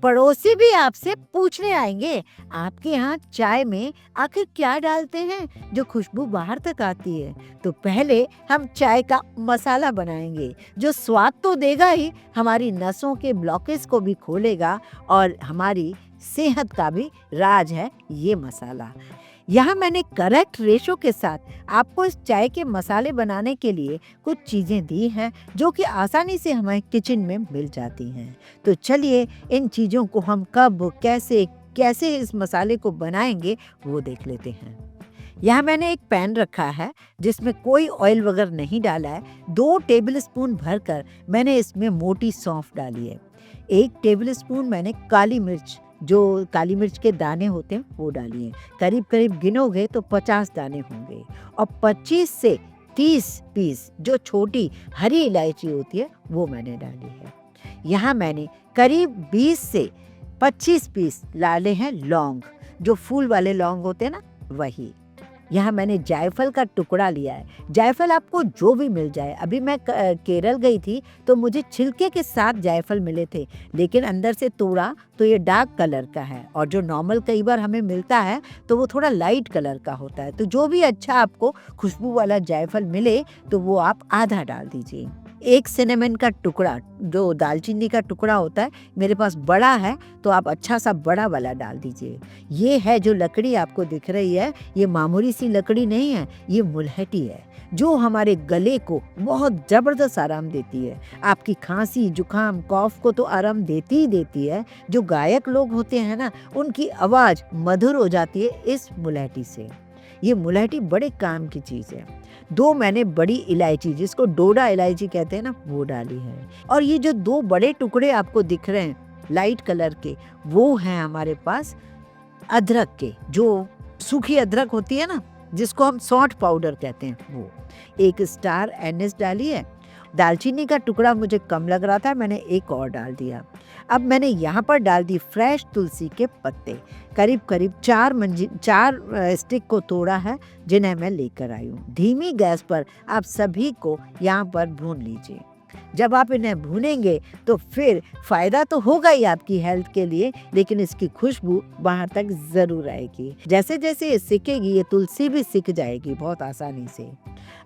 पड़ोसी भी आपसे पूछने आएंगे, आपके यहाँ चाय में आखिर क्या डालते हैं जो खुशबू बाहर तक आती है। तो पहले हम चाय का मसाला बनाएंगे जो स्वाद तो देगा ही, हमारी नसों के ब्लॉकेज को भी खोलेगा और हमारी सेहत का भी राज है ये मसाला। यहाँ मैंने करेक्ट रेशो के साथ आपको इस चाय के मसाले बनाने के लिए कुछ चीज़ें दी हैं जो कि आसानी से हमें किचन में मिल जाती हैं। तो चलिए इन चीज़ों को हम कब कैसे कैसे इस मसाले को बनाएंगे वो देख लेते हैं। यहाँ मैंने एक पैन रखा है जिसमें कोई ऑयल वगैरह नहीं डाला है। 2 टेबल स्पून भरकर मैंने इसमें मोटी सौंफ डाली है। 1 टेबल स्पून मैंने काली मिर्च, जो काली मिर्च के दाने होते हैं वो डालिए। करीब करीब गिनोगे तो 50 दाने होंगे। और 25 से 30 पीस जो छोटी हरी इलायची होती है वो मैंने डाली है। यहाँ मैंने करीब 20 से 25 पीस डाले हैं लौंग, जो फूल वाले लौंग होते हैं ना वही। यहाँ मैंने जायफल का टुकड़ा लिया है। जायफल आपको जो भी मिल जाए। अभी मैं केरल गई थी तो मुझे छिलके के साथ जायफल मिले थे, लेकिन अंदर से तोड़ा तो ये डार्क कलर का है, और जो नॉर्मल कई बार हमें मिलता है तो वो थोड़ा लाइट कलर का होता है। तो जो भी अच्छा आपको खुशबू वाला जायफल मिले तो वो आप आधा डाल दीजिए। 1 सिनेमन का टुकड़ा, जो दालचीनी का टुकड़ा होता है, मेरे पास बड़ा है तो आप अच्छा सा बड़ा वाला डाल दीजिए। ये है जो लकड़ी आपको दिख रही है, ये मामूली सी लकड़ी नहीं है, ये मुलहटी है जो हमारे गले को बहुत ज़बरदस्त आराम देती है। आपकी खांसी जुकाम कॉफ को तो आराम देती ही देती है। जो गायक लोग होते हैं ना, उनकी आवाज़ मधुर हो जाती है इस मुलहटी से। ये मुलहटी बड़े काम की चीज़ है। 2 मैंने बड़ी इलायची, जिसको डोडा इलायची कहते हैं ना, वो डाली है। और ये जो 2 बड़े टुकड़े आपको दिख रहे हैं लाइट कलर के, वो हैं हमारे पास अदरक के, जो सूखी अदरक होती है ना, जिसको हम सौंठ पाउडर कहते हैं वो। 1 स्टार एनिस डाली है। दालचीनी का टुकड़ा मुझे कम लग रहा था, मैंने 1 और डाल दिया। अब मैंने यहाँ पर डाल दी फ्रेश तुलसी के पत्ते, करीब करीब 4 स्टिक को तोड़ा है, जिन्हें मैं लेकर आई हूँ। धीमी गैस पर आप सभी को यहाँ पर भून लीजिए। जब आप इन्हें भूनेंगे तो फिर फ़ायदा तो होगा ही आपकी हेल्थ के लिए, लेकिन इसकी खुशबू बाहर तक ज़रूर आएगी। जैसे जैसे ये सिकेगी, ये तुलसी भी सिक जाएगी बहुत आसानी से।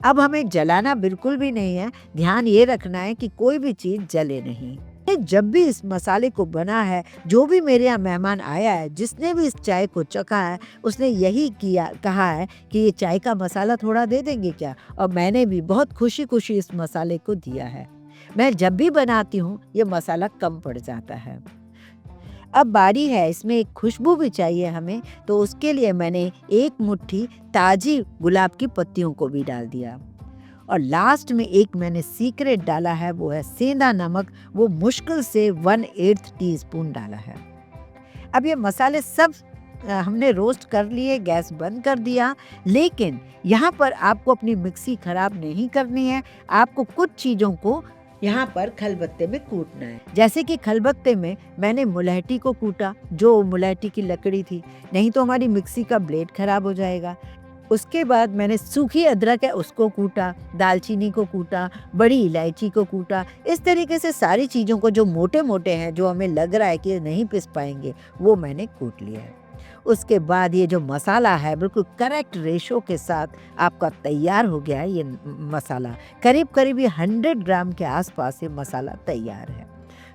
अब हमें जलाना बिल्कुल भी नहीं है। ध्यान ये रखना है कि कोई भी चीज़ जले नहीं। जब भी इस मसाले को बना है, जो भी मेरे यहाँ मेहमान आया है, जिसने भी इस चाय को चखा है, उसने यही कहा है कि ये चाय का मसाला थोड़ा दे देंगे क्या। और मैंने भी बहुत खुशी खुशी इस मसाले को दिया है। मैं जब भी बनाती हूँ ये मसाला कम पड़ जाता है। अब बारी है, इसमें एक खुशबू भी चाहिए हमें, तो उसके लिए मैंने 1 मुट्ठी ताज़ी गुलाब की पत्तियों को भी डाल दिया। और लास्ट में एक मैंने सीक्रेट डाला है, वो है सेंधा नमक, वो मुश्किल से 1/8 टीस्पून डाला है। अब ये मसाले सब हमने रोस्ट कर लिए, गैस बंद कर दिया। लेकिन यहाँ पर आपको अपनी मिक्सी खराब नहीं करनी है। आपको कुछ चीज़ों को यहाँ पर खलबत्ते में कूटना है। जैसे कि खलबत्ते में मैंने मुलहटी को कूटा, जो मुलहटी की लकड़ी थी, नहीं तो हमारी मिक्सी का ब्लेड खराब हो जाएगा। उसके बाद मैंने सूखी अदरक है उसको कूटा, दालचीनी को कूटा, बड़ी इलायची को कूटा। इस तरीके से सारी चीज़ों को जो मोटे मोटे हैं, जो हमें लग रहा है कि नहीं पिस पाएंगे, वो मैंने कूट लिया है। उसके बाद ये जो मसाला है बिल्कुल करेक्ट रेशो के साथ आपका तैयार हो गया है। ये मसाला करीब करीब ये 100 ग्राम के आसपास ये मसाला तैयार है।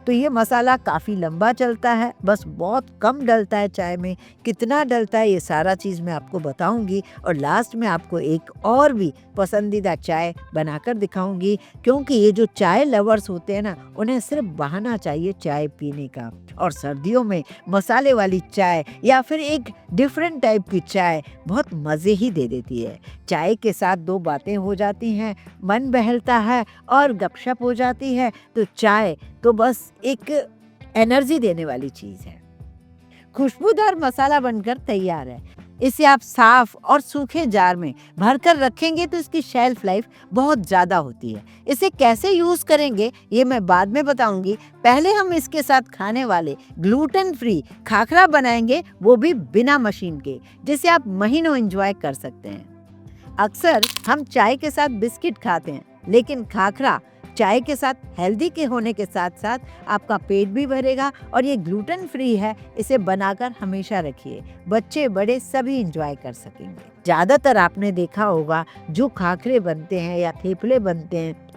तो ये मसाला काफ़ी लंबा चलता है, बस बहुत कम डलता है चाय में। कितना डलता है ये सारा चीज़ मैं आपको बताऊंगी, और लास्ट में आपको एक और भी पसंदीदा चाय बनाकर दिखाऊंगी, क्योंकि ये जो चाय लवर्स होते हैं ना, उन्हें सिर्फ बहाना चाहिए चाय पीने का। और सर्दियों में मसाले वाली चाय या फिर एक डिफरेंट टाइप की चाय बहुत मज़े ही दे देती है। चाय के साथ 2 बातें हो जाती हैं, मन बहलता है और गपशप हो जाती है। तो चाय तो बस एक एनर्जी देने वाली चीज़ है। खुशबूदार मसाला बनकर तैयार है। इसे आप साफ और सूखे जार में भरकर रखेंगे तो इसकी शेल्फ लाइफ बहुत ज़्यादा होती है। इसे कैसे यूज़ करेंगे ये मैं बाद में बताऊंगी। पहले हम इसके साथ खाने वाले ग्लूटेन फ्री खाखरा बनाएंगे, वो भी बिना मशीन के, जिसे आप महीनों एंजॉय कर सकते हैं। अक्सर हम चाय के साथ बिस्किट खाते हैं, लेकिन खाखरा चाय के साथ हेल्दी के होने के साथ साथ आपका पेट भी भरेगा और ये ग्लूटेन फ्री है। इसे बनाकर हमेशा रखिए, बच्चे बड़े सभी इंजॉय कर सकेंगे। ज़्यादातर आपने देखा होगा जो खाखरे बनते हैं या थेपले बनते हैं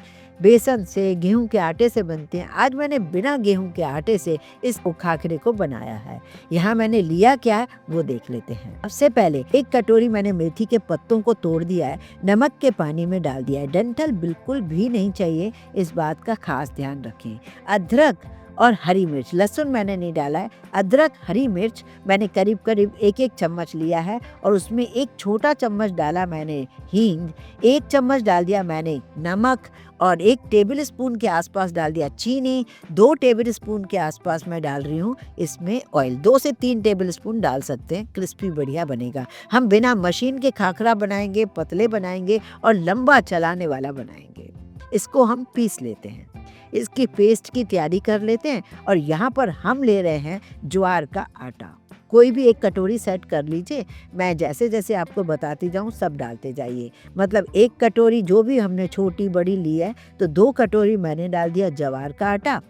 बेसन से, गेहूं के आटे से बनते हैं। आज मैंने बिना गेहूं के आटे से इस खाखरे को बनाया है। यहाँ मैंने लिया क्या है वो देख लेते हैं। सबसे पहले 1 कटोरी मैंने मेथी के पत्तों को तोड़ दिया है, नमक के पानी में डाल दिया है। डंठल बिल्कुल भी नहीं चाहिए, इस बात का खास ध्यान रखें। अदरक और हरी मिर्च, लहसुन मैंने नहीं डाला है। अदरक, हरी मिर्च मैंने करीब करीब 1-1 चम्मच लिया है और उसमें 1 छोटा चम्मच डाला मैंने हींग, 1 चम्मच डाल दिया मैंने नमक और 1 टेबल स्पून के आसपास डाल दिया चीनी। 2 टेबल स्पून के आसपास मैं डाल रही हूँ इसमें ऑयल। 2 से 3 टेबल स्पून डाल सकते हैं, क्रिस्पी बढ़िया बनेगा। हम बिना मशीन के खाखरा बनाएंगे, पतले बनाएंगे और लंबा चलाने वाला बनाएंगे। इसको हम पीस लेते हैं, इसकी पेस्ट की तैयारी कर लेते हैं। और यहाँ पर हम ले रहे हैं ज्वार का आटा। कोई भी 1 कटोरी सेट कर लीजिए, मैं जैसे जैसे आपको बताती जाऊँ सब डालते जाइए। मतलब 1 कटोरी जो भी हमने छोटी बड़ी ली है तो 2 कटोरी मैंने डाल दिया ज्वार का आटा।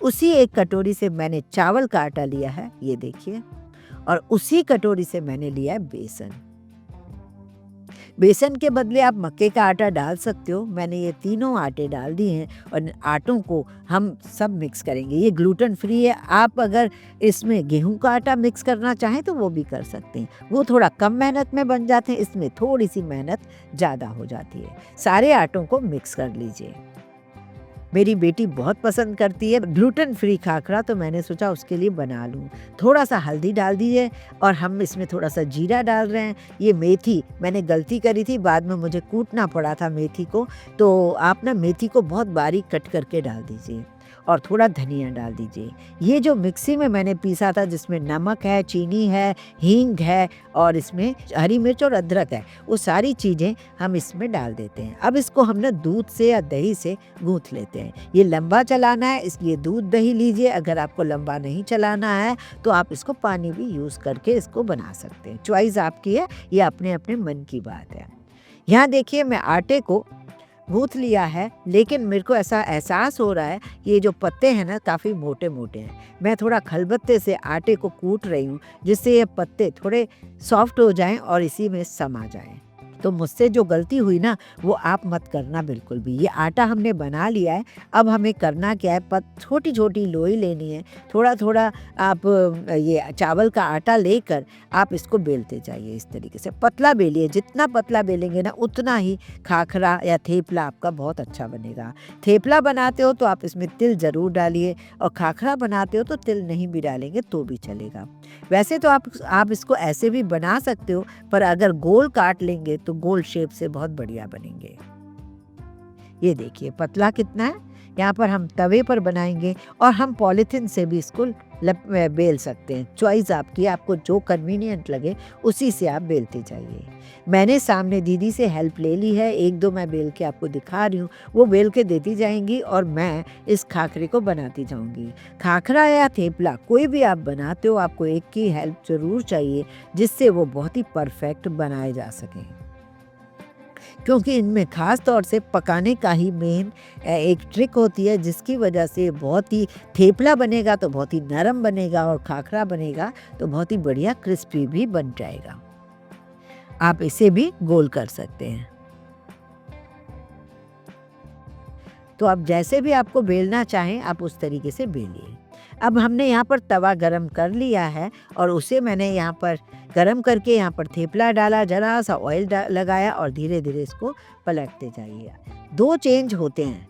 उसी 1 कटोरी से मैंने चावल का आटा लिया है, ये देखिए, और उसी कटोरी से मैंने लिया है बेसन। बेसन के बदले आप मक्के का आटा डाल सकते हो। मैंने ये तीनों आटे डाल दिए हैं और आटों को हम सब मिक्स करेंगे। ये ग्लूटेन फ्री है। आप अगर इसमें गेहूं का आटा मिक्स करना चाहें तो वो भी कर सकते हैं, वो थोड़ा कम मेहनत में बन जाते हैं, इसमें थोड़ी सी मेहनत ज़्यादा हो जाती है। सारे आटों को मिक्स कर लीजिए। मेरी बेटी बहुत पसंद करती है ग्लूटेन फ्री खाखरा, तो मैंने सोचा उसके लिए बना लूँ। थोड़ा सा हल्दी डाल दीजिए और हम इसमें थोड़ा सा जीरा डाल रहे हैं। ये मेथी मैंने गलती करी थी, बाद में मुझे कूटना पड़ा था मेथी को, तो आप ना मेथी को बहुत बारीक कट करके डाल दीजिए और थोड़ा धनिया डाल दीजिए। ये जो मिक्सी में मैंने पीसा था जिसमें नमक है, चीनी है, हींग है और इसमें हरी मिर्च और अदरक है, वो सारी चीज़ें हम इसमें डाल देते हैं। अब इसको हम ना दूध से या दही से गूँथ लेते हैं। ये लंबा चलाना है इसलिए दूध दही लीजिए। अगर आपको लंबा नहीं चलाना है तो आप इसको पानी भी यूज़ करके इसको बना सकते हैं। चॉइस आपकी है, ये अपने अपने मन की बात है। यहाँ देखिए मैं आटे को गूँथ लिया है, लेकिन मेरे को ऐसा एहसास हो रहा है ये जो पत्ते हैं ना काफ़ी मोटे मोटे हैं। मैं थोड़ा खलबत्ते से आटे को कूट रही हूँ जिससे ये पत्ते थोड़े सॉफ्ट हो जाएं और इसी में समा जाएं। तो मुझसे जो गलती हुई ना वो आप मत करना बिल्कुल भी। ये आटा हमने बना लिया है, अब हमें करना क्या है, छोटी छोटी लोई लेनी है। थोड़ा थोड़ा आप ये चावल का आटा लेकर आप इसको बेलते जाइए। इस तरीके से पतला बेलिए, जितना पतला बेलेंगे ना उतना ही खाखरा या थेपला आपका बहुत अच्छा बनेगा। थेपला बनाते हो तो आप इसमें तिल ज़रूर डालिए और खाखरा बनाते हो तो तिल नहीं भी डालेंगे तो भी चलेगा। वैसे तो आप इसको ऐसे भी बना सकते हो, पर अगर गोल काट लेंगे तो गोल शेप से बहुत बढ़िया बनेंगे। ये देखिए पतला कितना है। यहाँ पर हम तवे पर बनाएंगे और हम पॉलीथिन से भी इसको बेल सकते हैं। चॉइस आपकी, आपको जो कन्वीनियंट लगे उसी से आप बेलते जाइए। मैंने सामने दीदी से हेल्प ले ली है, 1-2 मैं बेल के आपको दिखा रही हूँ, वो बेल के देती जाएंगी और मैं इस खाखरे को बनाती जाऊँगी। खाखरा या थेपला कोई भी आप बनाते हो, आपको एक की हेल्प ज़रूर चाहिए जिससे वो बहुत ही परफेक्ट बनाए जा सकें, क्योंकि इनमें ख़ास तौर से पकाने का ही मेन एक ट्रिक होती है जिसकी वजह से बहुत ही थेपला बनेगा तो बहुत ही नरम बनेगा और खाखरा बनेगा तो बहुत ही बढ़िया क्रिस्पी भी बन जाएगा। आप इसे भी गोल कर सकते हैं। तो आप जैसे भी आपको बेलना चाहें आप उस तरीके से बेलिए। अब हमने यहाँ पर तवा गरम कर लिया है और उसे मैंने यहाँ पर गरम करके यहाँ पर थेपला डाला, जरा सा ऑयल लगाया और धीरे धीरे इसको पलटते जाइए। 2 चेंज होते हैं,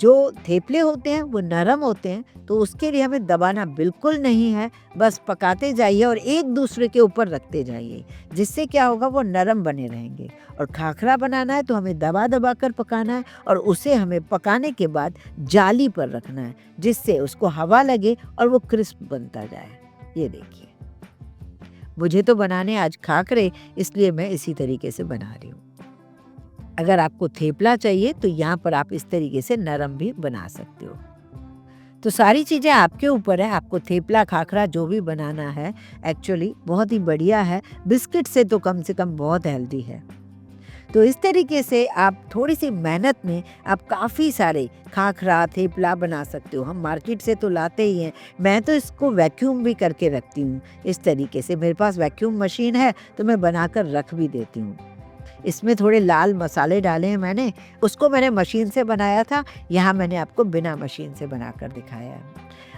जो थेपले होते हैं वो नरम होते हैं तो उसके लिए हमें दबाना बिल्कुल नहीं है, बस पकाते जाइए और एक दूसरे के ऊपर रखते जाइए, जिससे क्या होगा वो नरम बने रहेंगे। और खाखरा बनाना है तो हमें दबा दबा कर पकाना है और उसे हमें पकाने के बाद जाली पर रखना है जिससे उसको हवा लगे और वो क्रिस्प बनता जाए। ये देखिए मुझे तो बनाने आज खाखरे, इसलिए मैं इसी तरीके से बना रही हूँ। अगर आपको थेपला चाहिए तो यहाँ पर आप इस तरीके से नरम भी बना सकते हो। तो सारी चीज़ें आपके ऊपर है, आपको थेपला खाखरा जो भी बनाना है। एक्चुअली बहुत ही बढ़िया है, बिस्किट से तो कम बहुत हेल्दी है। तो इस तरीके से आप थोड़ी-सी मेहनत में आप काफ़ी सारे खाखरा, थेपला बना सकते हो। हम मार्केट से तो लाते ही हैं, मैं तो इसको वैक्यूम भी करके रखती हूँ। इस तरीके से मेरे पास वैक्यूम मशीन है, तो मैं बनाकर रख भी देती हूँ। इसमें थोड़े लाल मसाले डाले हैं मैंने, उसको मैंने मशीन से बनाया था, यहाँ मैंने आपको बिना मशीन से बनाकर दिखाया है।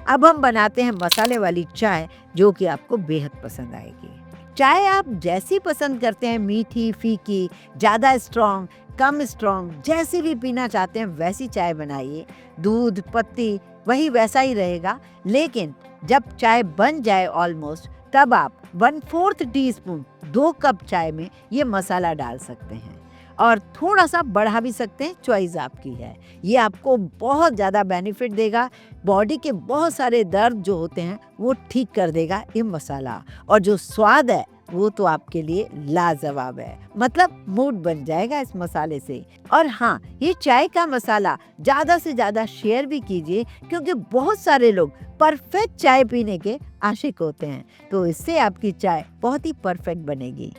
अब हम बनाते हैं मसाले वाली चाय, जो कि आपको बेहद पसंद आएगी। चाय आप जैसी पसंद करते हैं, मीठी, फीकी, ज़्यादा स्ट्रॉन्ग, कम स्ट्रॉन्ग, जैसी भी पीना चाहते हैं वैसी चाय बनाइए। दूध, पत्ती वही वैसा ही रहेगा, लेकिन जब चाय बन जाए ऑलमोस्ट, तब आप 1/4 टीस्पून 2 कप चाय में ये मसाला डाल सकते हैं और थोड़ा-सा बढ़ा भी सकते हैं, चॉइस आपकी है। ये आपको बहुत ज़्यादा बेनिफिट देगा, बॉडी के बहुत सारे दर्द जो होते हैं वो ठीक कर देगा ये मसाला, और जो स्वाद है वो तो आपके लिए लाजवाब है। मतलब मूड बन जाएगा इस मसाले से। और हाँ, ये चाय का मसाला ज़्यादा से ज़्यादा शेयर भी कीजिए, क्योंकि बहुत सारे लोग परफेक्ट चाय पीने के आशिक होते हैं, तो इससे आपकी चाय बहुत ही परफेक्ट बनेगी।